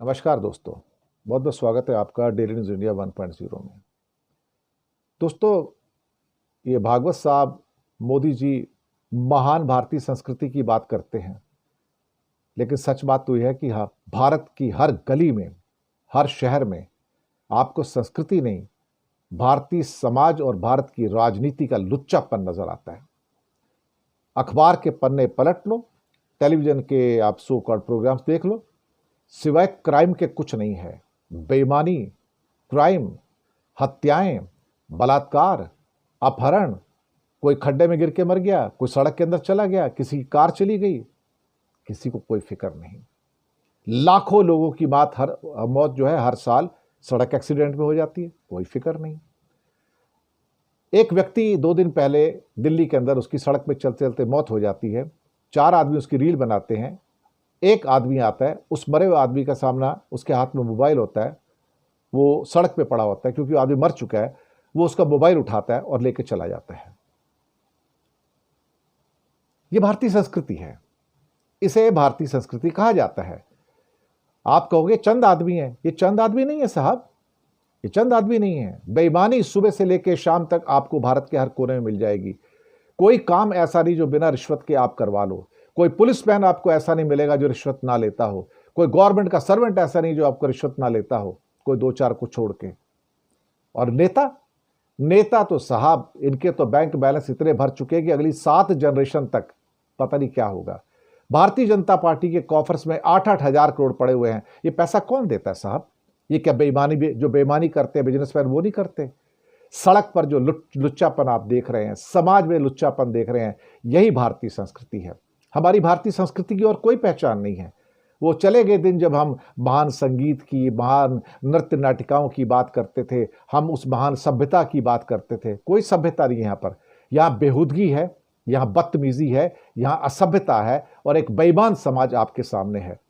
नमस्कार दोस्तों, बहुत बहुत स्वागत है आपका डेली न्यूज़ इंडिया 1.0 में। दोस्तों, ये भागवत साहब, मोदी जी महान भारतीय संस्कृति की बात करते हैं, लेकिन सच बात तो यह है कि हाँ, भारत की हर गली में, हर शहर में आपको संस्कृति नहीं, भारतीय समाज और भारत की राजनीति का लुच्चापन नजर आता है। अखबार के पन्ने पलट लो, टेलीविजन के आप सो कॉल्ड प्रोग्राम्स देख लो, सिवाय क्राइम के कुछ नहीं है। बेईमानी, क्राइम, हत्याएं, बलात्कार, अपहरण, कोई खड्डे में गिर के मर गया, कोई सड़क के अंदर चला गया, किसी की कार चली गई, किसी को कोई फिक्र नहीं। लाखों लोगों की मौत जो है हर साल सड़क एक्सीडेंट में हो जाती है, कोई फिक्र नहीं। एक व्यक्ति 2 दिन पहले दिल्ली के अंदर उसकी सड़क पे चलते चलते मौत हो जाती है। 4 आदमी उसकी रील बनाते हैं। एक आदमी आता है, उस मरे हुए आदमी का सामना, उसके हाथ में मोबाइल होता है, वो सड़क पे पड़ा होता है क्योंकि आदमी मर चुका है। वो उसका मोबाइल उठाता है और लेके चला जाता है। ये भारतीय संस्कृति है, इसे भारतीय संस्कृति कहा जाता है। आप कहोगे चंद आदमी है, ये चंद आदमी नहीं है साहब, ये चंद आदमी नहीं है। बेईमानी सुबह से लेकर शाम तक आपको भारत के हर कोने में मिल जाएगी। कोई काम ऐसा नहीं जो बिना रिश्वत के आप करवा लो। कोई पुलिसमैन आपको ऐसा नहीं मिलेगा जो रिश्वत ना लेता हो। कोई गवर्नमेंट का सर्वेंट ऐसा नहीं जो आपको रिश्वत ना लेता हो, कोई 2-4 को छोड़ के। और नेता तो साहब, इनके तो बैंक बैलेंस इतने भर चुके हैं कि अगली 7 जनरेशन तक पता नहीं क्या होगा। भारतीय जनता पार्टी के कॉफर्स में 8-8 हजार करोड़ पड़े हुए हैं। ये पैसा कौन देता है साहब? ये क्या जो बेईमानी करते हैं बिजनेसमैन, वो नहीं करते? सड़क पर जो लुच्चापन आप देख रहे हैं, समाज में लुच्चापन देख रहे हैं, यही भारतीय संस्कृति है। हमारी भारतीय संस्कृति की और कोई पहचान नहीं है। वो चले गए दिन जब हम महान संगीत की, महान नृत्य नाटिकाओं की बात करते थे, हम उस महान सभ्यता की बात करते थे। कोई सभ्यता नहीं है यहाँ पर। यहाँ बेहूदगी है, यहाँ बदतमीजी है, यहाँ असभ्यता है और एक बेईमान समाज आपके सामने है।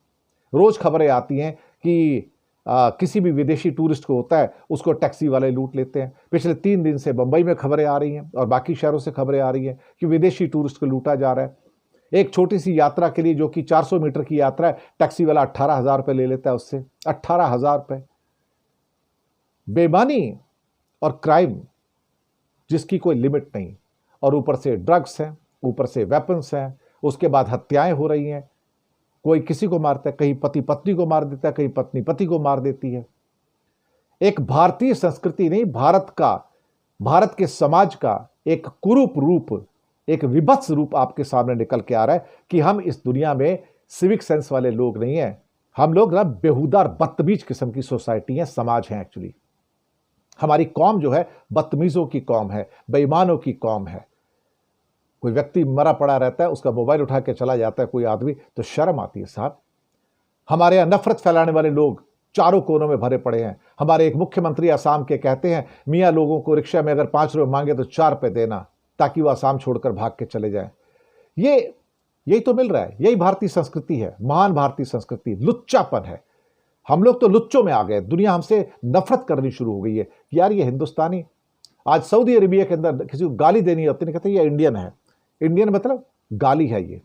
रोज खबरें आती हैं कि किसी भी विदेशी टूरिस्ट को होता है, उसको टैक्सी वाले लूट लेते हैं। पिछले 3 दिन से बंबई में खबरें आ रही हैं और बाकी शहरों से खबरें आ रही हैं कि विदेशी टूरिस्ट को लूटा जा रहा है। एक छोटी सी यात्रा के लिए, जो कि 400 मीटर की यात्रा है, टैक्सी वाला 18,000 रुपये ले लेता है उससे। 18,000 रुपये। बेईमानी और क्राइम जिसकी कोई लिमिट नहीं, और ऊपर से ड्रग्स हैं, ऊपर से वेपन्स हैं, उसके बाद हत्याएं हो रही हैं। कोई किसी को मारता है, कहीं पति पत्नी को मार देता है, कहीं पत्नी पति को मार देती है। एक भारतीय संस्कृति नहीं, भारत के समाज का एक कुरूप रूप, एक विभत्स रूप आपके सामने निकल के आ रहा है कि हम इस दुनिया में सिविक सेंस वाले लोग नहीं हैं। हम लोग ना बेहुदा और बदतमीज किस्म की सोसाइटी है, समाज है। एक्चुअली हमारी कौम जो है बदतमीजों की कौम है, बेईमानों की कौम है। कोई व्यक्ति मरा पड़ा रहता है, उसका मोबाइल उठा के चला जाता है कोई आदमी, तो शर्म आती है साहब। हमारे यहां नफरत फैलाने वाले लोग चारों कोनों में भरे पड़े हैं। हमारे एक मुख्यमंत्री असम के कहते हैं, मियां लोगों को रिक्शा में अगर 5 रुपए मांगे तो 4 रुपए देना, ताकि वह असम छोड़कर भाग के चले जाएं। यही तो मिल रहा है। यही भारतीय संस्कृति है, महान भारतीय संस्कृति। लुच्चापन है। हम लोग तो लुच्चों में आ गए। दुनिया हमसे नफरत करनी शुरू हो गई है कि यार ये हिंदुस्तानी। आज सऊदी अरेबिया के अंदर किसी को गाली देनी होती है, कहते हैं ये इंडियन है। इंडियन मतलब गाली है ये।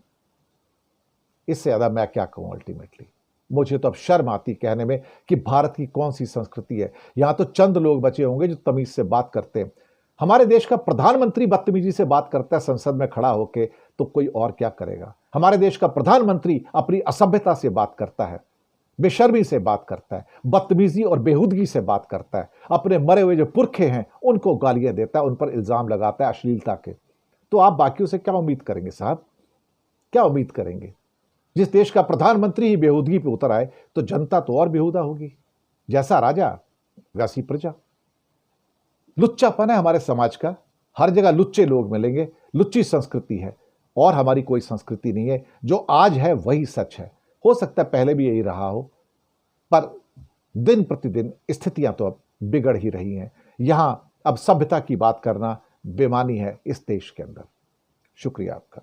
इससे ज्यादा मैं क्या कहूं? अल्टीमेटली मुझे तो अब शर्म आती कहने में कि भारत की कौन सी संस्कृति है। यहां तो चंद लोग बचे होंगे जो तमीज से बात करते हैं। हमारे देश का प्रधानमंत्री बदतमीजी से बात करता है संसद में खड़ा होकर, तो कोई और क्या करेगा? हमारे देश का प्रधानमंत्री अपनी असभ्यता से बात करता है, बेशर्मी से बात करता है, बदतमीजी और बेहूदगी से बात करता है, अपने मरे हुए जो पुरखे हैं उनको गालियां देता है, उन पर इल्जाम लगाता है अश्लीलता के। तो आप बाकियों से क्या उम्मीद करेंगे साहब? क्या उम्मीद करेंगे? जिस देश का प्रधानमंत्री ही बेहूदगी पे उतर आए तो जनता तो और बेहूदा होगी। जैसा राजा वैसी प्रजा। लुच्चापन है हमारे समाज का। हर जगह लुच्चे लोग मिलेंगे, लुच्ची संस्कृति है, और हमारी कोई संस्कृति नहीं है। जो आज है वही सच है। हो सकता है पहले भी यही रहा हो, पर दिन प्रतिदिन स्थितियां तो अब बिगड़ ही रही हैं। यहां अब सभ्यता की बात करना बेमानी है इस देश के अंदर। शुक्रिया आपका।